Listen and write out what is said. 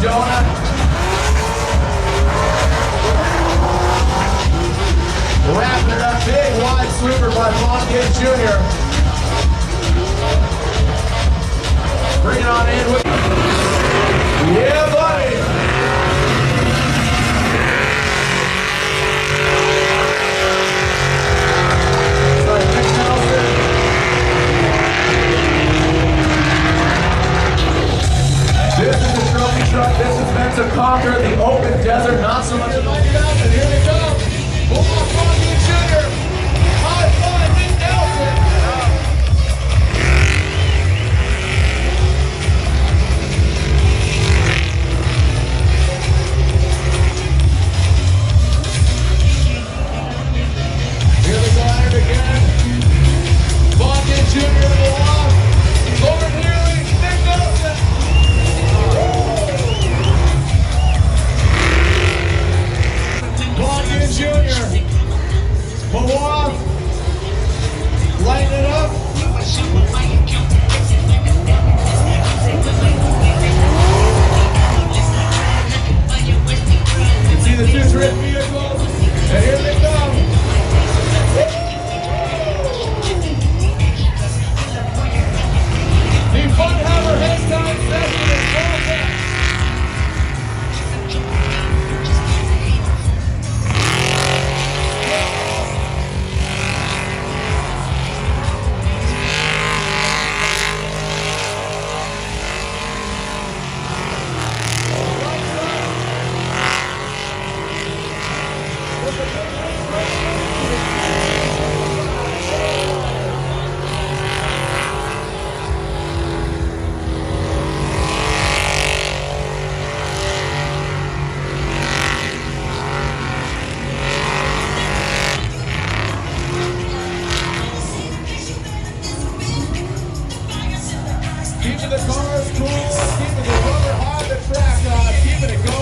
donut. Wrapping it up, big wide sweeper by Fontaine Jr. Bring it on in with, yeah buddy. This is the trophy truck. This is meant to conquer the open desert, not so much. And here they come. Beaumont Fontaine Jr. High five, Nick Nelson. Here they go at it again. Fontaine Jr. to go off. Lauren Healy, Nick Nelson. Fontaine Jr. Go off. Lighten it up. You can see the two drift vehicles. And here they come. The Funhammer Hairstyle Session is full back. Keeping the cars cool, keeping the rubber on the track, keeping it going.